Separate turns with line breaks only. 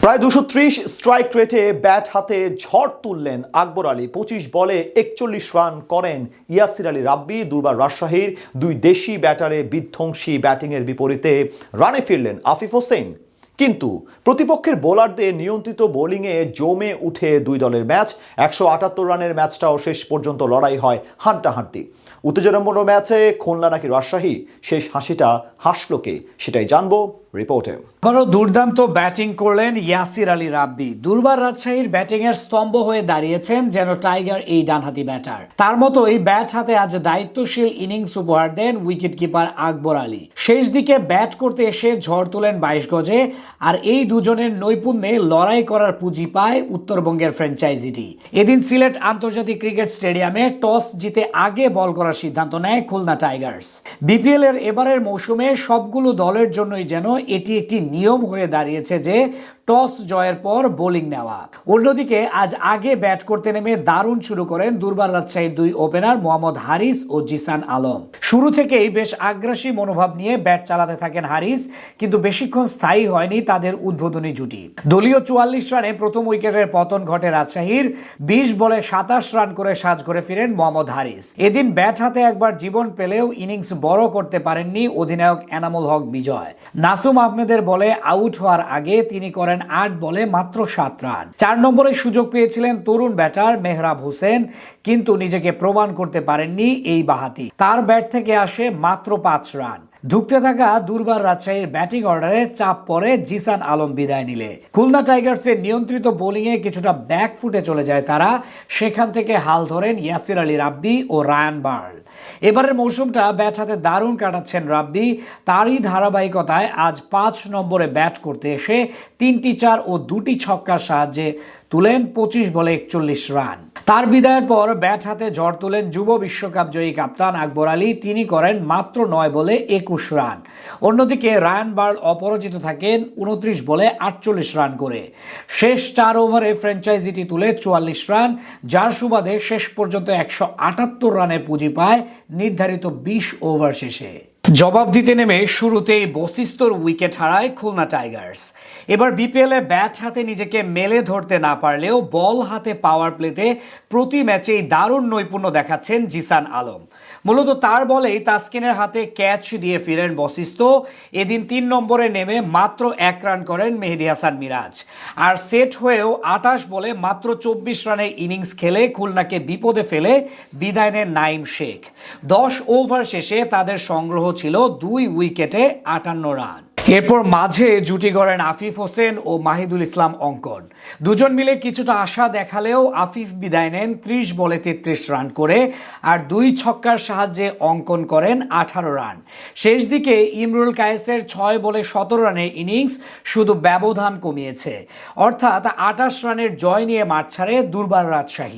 প্রায় 230 স্ট্রাইক রেটে ব্যাট হাতে ঝড় তুললেন আকবর আলী। 25 বলে 41 রান করেন ইয়াসির আলী রাব্বি। দুর্বার রাজশাহীর দুই দেশি ব্যাটারে বিধ্বংসী ব্যাটিংয়ের বিপরীতে রানে ফিরলেন আফিফ হোসেন। কিন্তু প্রতিপক্ষের বোলারদের নিয়ন্ত্রিত বোলিংয়ে জমে উঠে দুই দলের ম্যাচ। 178 রানের ম্যাচটাও শেষ পর্যন্ত লড়াই হয় হাড্ডাহাড্ডি। উত্তেজনাপূর্ণ ম্যাচে খুলনা নাকি রাজশাহী, শেষ হাসিটা হাসলো কে, সেটাই জানবো রিপোর্টে।
আবারও দুর্দান্ত ব্যাটিং করলেন ইয়াসির আলী রাব্বি। দুর্বার রাজশাহীর ব্যাটিং এর স্তম্ভ হয়ে দাঁড়িয়েছেন যেন টাইগার এই ডানহাতি ব্যাটার। তার মতোই ব্যাট হাতে আজ দায়িত্বশীল ইনিংস উপহার দেন উইকেট কিপার আকবর আলী। শেষ দিকে ব্যাট করতে এসে ঝড় তোলেন 22 গজে। আর এই দুজনের নৈপুণ্যে লড়াই করার পুঁজি পায় উত্তরবঙ্গের ফ্র্যাঞ্চাইজিটি। এদিন সিলেট আন্তর্জাতিক ক্রিকেট স্টেডিয়ামে টস জিতে আগে বল করার সিদ্ধান্ত নেয় খুলনা টাইগার্স। বিপিএল এর এবারের মৌসুমে সবগুলো দলের জন্যই যেন এটি একটি নিয়ম হয়ে দাঁড়িয়েছে যে টস জয়ের পর বোলিং নেওয়া। অন্যদিকে আজ আগে ব্যাট করতে নেমে দারুণ শুরু করেন দুর্বার রাজশাহীর দুই ওপেনার মোহাম্মদ হারিস ও জিসান আলম। শুরু থেকেই বেশ আগ্রাসী মনোভাব নিয়ে ব্যাট চালাতে থাকেন হারিস, কিন্তু বেশিক্ষণ স্থায়ী হয়নি তাদের উদ্বোধনী জুটি। দলীয় 44 রানে প্রথম উইকেটের পতন ঘটে রাজশাহীর। 20 বলে 27 রান করে সাজঘরে ফিরেন মোহাম্মদ হারিস। এদিন ব্যাট হাতে একবার জীবন পেলেও ইনিংস বড় করতে পারেননি অধিনায়ক এনামুল হক বিজয়। নাসুম আহমেদের বলে আউট হওয়ার আগে তিনি করেন 8 বলে মাত্র 7 রান। 4 নম্বরে সুযোগ পেয়েছিলেন তরুণ ব্যাটার মেহরাব হোসেন, কিন্তু নিজেকে প্রমাণ করতে পারেননি এই বাহাতি। তার ব্যাট থেকে আসে মাত্র 5 রান। ধুঁকতে থাকা দুর্বার রাজশাহীর ব্যাটিং অর্ডারে চাপ পড়ে জিসান আলম বিদায় নিলে খুলনা টাইগার্সের নিয়ন্ত্রিত বোলিংয়ে কিছুটা ব্যাক ফুটে চলে যায় তারা। সেখান থেকে হাল ধরেন ইয়াসির আলী রাব্বি ও রায়ান বার্ল। এবারের মৌসুমটা ব্যাট হাতে দারুণ কাটাচ্ছেন রাব্বি। তারই ধারাবাহিকতায় আজ 5 নম্বরে ব্যাট করতে এসে 3টি 4 ও 2টি ছক্কার সাহায্যে তুলেন 25 বলে 41 রান। তার বিদায়ের পর ব্যাট হাতে ঝড় তুলেন যুব বিশ্বকাপ জয়ী কাপ্তান আকবর আলী। তিনি করেন মাত্র 9 বলে 21 রান। অন্যদিকে রায়ান বার্ল অপরাজিত থাকেন 29 বলে 48 রান করে। শেষ 4 ওভারে ফ্র্যাঞ্চাইজিটি তুলে 44 রান, যার সুবাদে শেষ পর্যন্ত 178 রানের পুঁজি পায় নির্ধারিত 20 ওভার শেষে। জবাব দিতে নেমে শুরুতেই বশিস্তর উইকেট হারায় খুলনা টাইগার্স। এবার বিপিএল এ ব্যাট হাতে নিজেকে মেলে ধরতে না পারলেও বল হাতে পাওয়ার প্লেতে প্রতি ম্যাচেই দারুণ নৈপুণ্য দেখাচ্ছেন জিসান আলম। মূলত তার বলেই তাসকিনের হাতে ক্যাচ দিয়ে ফিরেন বশিষ্ট। এদিন 3 নম্বরে নেমে মাত্র 1 রান করেন মেহেদী হাসান মিরাজ। আর সেট হয়েও 28 বলে মাত্র 24 রানের ইনিংস খেলে খুলনাকে বিপদে ফেলে বিদায় নেন নাইম শেখ। 10 ওভার শেষে তাদের সংগ্রহ ছিল 2 উইকেটে 58 রান। এরপর মাঝে জুটি গড়েন আফিফ হোসেন ও মাহিদুল ইসলাম অঙ্কন। দুজন মিলে কিছুটা আশা দেখালেও আফিফ বিদায় নেন 30 বলে 33 রান করে। আর 2 ছক্কার সাহায্যে অঙ্কন করেন 18 রান। শেষ দিকে ইমরুল কায়েসের 6 বলে 17 রানের ইনিংস শুধু ব্যবধান কমিয়েছে। অর্থাৎ 28 রানের জয় নিয়ে মাঠ ছাড়ে দুর্বার রাজশাহী।